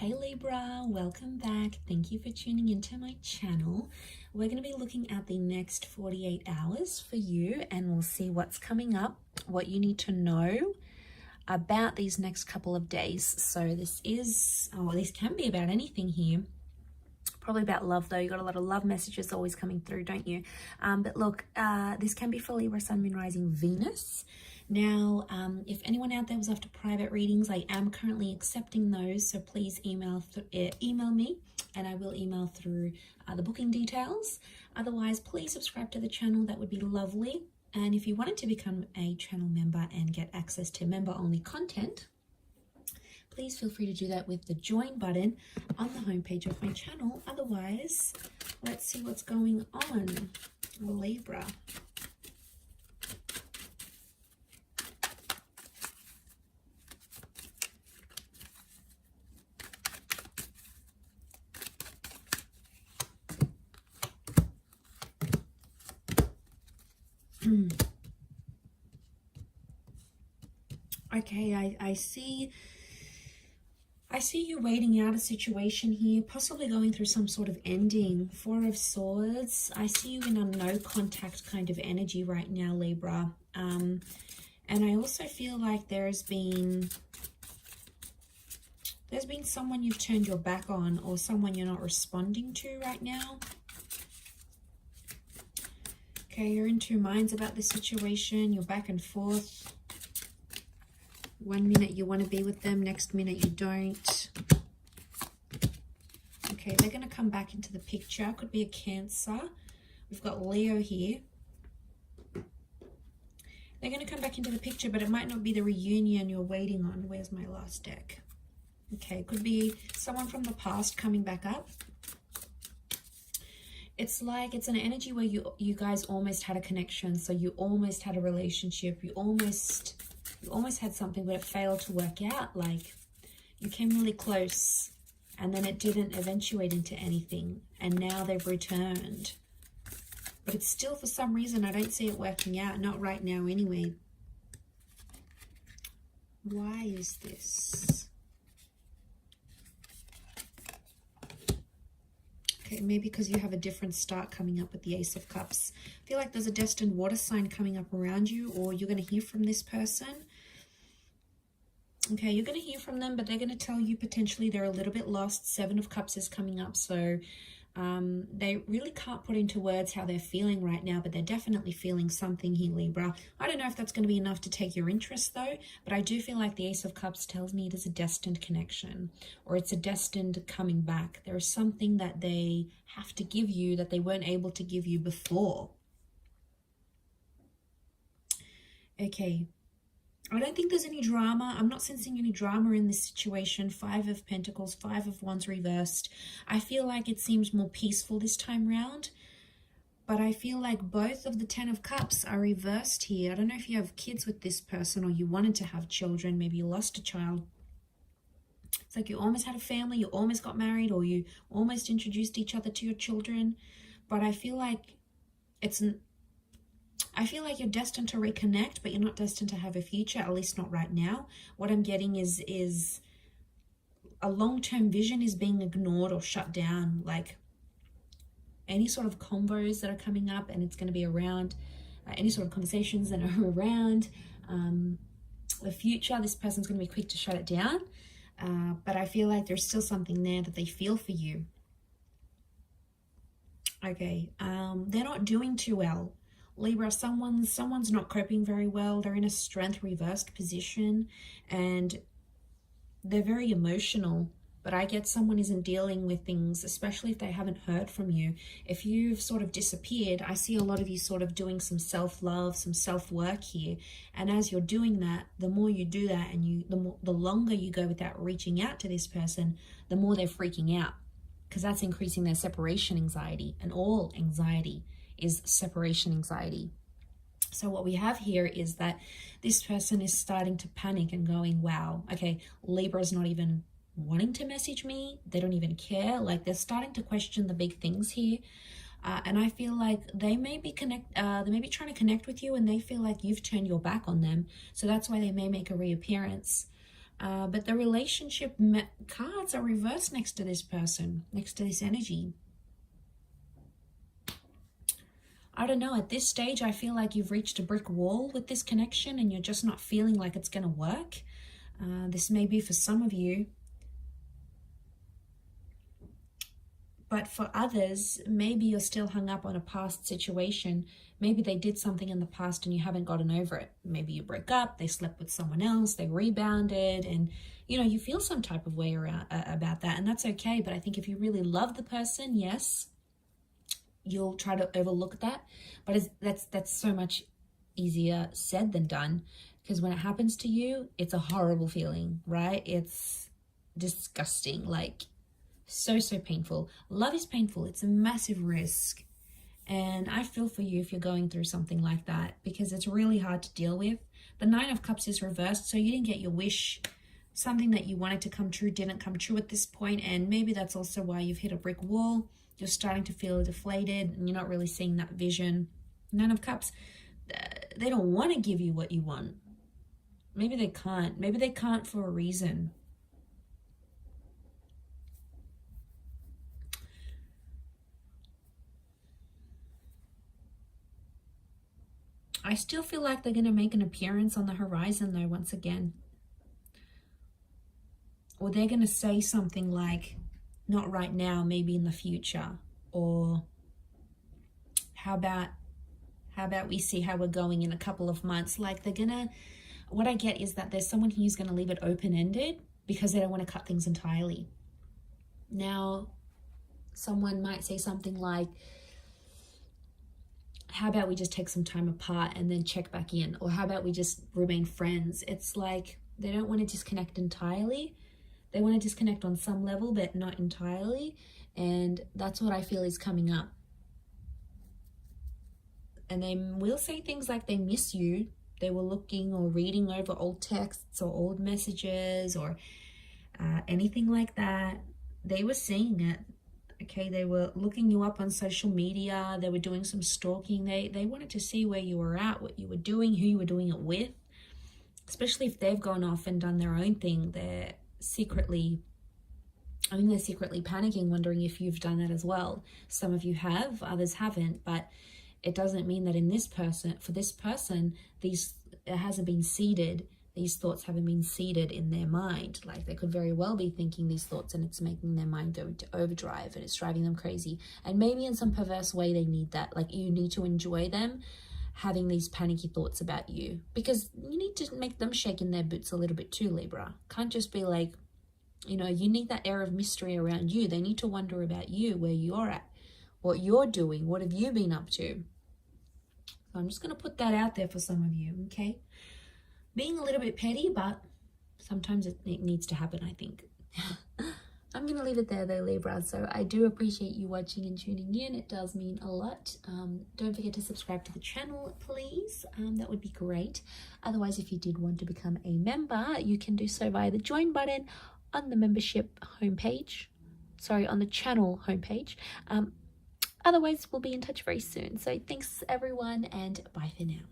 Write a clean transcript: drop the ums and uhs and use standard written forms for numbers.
Hey Libra, welcome back. Thank you for tuning into my channel. We're going to be looking at the next 48 hours for you, and we'll see what's coming up, what you need to know about these next couple of days. So this can be about anything here. Probably about love though. You got a lot of love messages always coming through, don't you? But look, this can be for Libra, Sun, Moon, Rising, Venus. Now, if anyone out there was after private readings, I am currently accepting those. So please email me, and I will email through the booking details. Otherwise, please subscribe to the channel. That would be lovely. And if you wanted to become a channel member and get access to member-only content, please feel free to do that with the join button on the homepage of my channel. Otherwise, let's see what's going on, Libra. Okay, I see you waiting out a situation here, possibly going through some sort of ending. Four of Swords. I see you in a no contact kind of energy right now, Libra. And I also feel like there's been someone you've turned your back on, or someone you're not responding to right now. Okay, you're in two minds about this situation. You're back and forth. One minute you want to be with them, next minute you don't. Okay, they're going to come back into the picture. Could be a Cancer. We've got Leo here. They're going to come back into the picture, but it might not be the reunion you're waiting on. Where's my last deck? Okay, could be someone from the past coming back up. It's like it's an energy where you guys almost had a connection. So you almost had a relationship. You almost had something, but it failed to work out. Like, you came really close and then it didn't eventuate into anything, and now they've returned. But it's still, for some reason, I don't see it working out. Not right now anyway. Why is this? Okay, maybe because you have a different start coming up with the Ace of Cups. I feel like there's a destined water sign coming up around you, or you're going to hear from this person. Okay, you're going to hear from them, but they're going to tell you potentially they're a little bit lost. Seven of Cups is coming up, so they really can't put into words how they're feeling right now, but they're definitely feeling something here, Libra. I don't know if that's going to be enough to take your interest, though, but I do feel like the Ace of Cups tells me it is a destined connection, or it's a destined coming back. There is something that they have to give you that they weren't able to give you before. Okay. I don't think there's any drama. I'm not sensing any drama in this situation. Five of Pentacles, Five of Wands reversed. I feel like it seems more peaceful this time round. But I feel like both of the Ten of Cups are reversed here. I don't know if you have kids with this person, or you wanted to have children. Maybe you lost a child. It's like you almost had a family, you almost got married, or you almost introduced each other to your children. But I feel like you're destined to reconnect, but you're not destined to have a future, at least not right now. What I'm getting is a long-term vision is being ignored or shut down. Like any sort of combos that are coming up, and it's going to be around any sort of conversations that are around the future, this person's going to be quick to shut it down. But I feel like there's still something there that they feel for you. Okay, they're not doing too well. Libra, someone's not coping very well. They're in a strength reversed position and they're very emotional. But I get someone isn't dealing with things, especially if they haven't heard from you. If you've sort of disappeared, I see a lot of you sort of doing some self-love, some self-work here. And as you're doing that, the more you do that, and the longer you go without reaching out to this person, the more they're freaking out, because that's increasing their separation anxiety, and all anxiety is separation anxiety. So what we have here is that this person is starting to panic and going, wow, okay, Libra's not even wanting to message me. They don't even care. Like, they're starting to question the big things here. And I feel like they may be trying to connect with you, and they feel like you've turned your back on them. So that's why they may make a reappearance. But the relationship cards are reversed next to this person, next to this energy. I don't know, at this stage, I feel like you've reached a brick wall with this connection and you're just not feeling like it's going to work. This may be for some of you. But for others, maybe you're still hung up on a past situation. Maybe they did something in the past and you haven't gotten over it. Maybe you broke up, they slept with someone else, they rebounded, and you know, you feel some type of way around, about that, and that's okay. But I think if you really love the person, yes, you'll try to overlook that. But that's so much easier said than done, because when it happens to you, it's a horrible feeling, right? It's disgusting, like so painful. Love is painful. It's a massive risk. And I feel for you if you're going through something like that, because it's really hard to deal with. The Nine of Cups is reversed, so you didn't get your wish. Something that you wanted to come true didn't come true at this point, and maybe that's also why you've hit a brick wall. You're starting to feel deflated and you're not really seeing that vision. Nine of Cups, they don't want to give you what you want. Maybe they can't. Maybe they can't for a reason. I still feel like they're going to make an appearance on the horizon though, once again. Or they're going to say something like, not right now, maybe in the future. Or how about we see how we're going in a couple of months? Like they're going to, what I get is that there's someone who's going to leave it open-ended because they don't want to cut things entirely. Now, someone might say something like, how about we just take some time apart and then check back in? Or how about we just remain friends? It's like they don't want to disconnect entirely. They want to disconnect on some level, but not entirely. And that's what I feel is coming up. And they will say things like they miss you. They were looking or reading over old texts or old messages or anything like that. They were seeing it. Okay, they were looking you up on social media. They were doing some stalking. They wanted to see where you were at, what you were doing, who you were doing it with. Especially if they've gone off and done their own thing. They're secretly panicking, wondering if you've done that as well. Some of you have, others haven't. But it doesn't mean that for this person, it hasn't been seeded. These thoughts haven't been seeded in their mind. Like they could very well be thinking these thoughts and it's making their mind go into overdrive and it's driving them crazy. And maybe in some perverse way they need that. Like you need to enjoy them having these panicky thoughts about you, because you need to make them shake in their boots a little bit too, Libra. Can't just be like, you know, you need that air of mystery around you. They need to wonder about you, where you're at, what you're doing, what have you been up to. So I'm just going to put that out there for some of you, okay? Being a little bit petty, but sometimes it needs to happen, I think. I'm going to leave it there though, Libra. So I do appreciate you watching and tuning in. It does mean a lot. Don't forget to subscribe to the channel, please. That would be great. Otherwise, if you did want to become a member, you can do so via the join button on the membership homepage. Sorry, on the channel homepage. Otherwise, we'll be in touch very soon. So thanks everyone, and bye for now.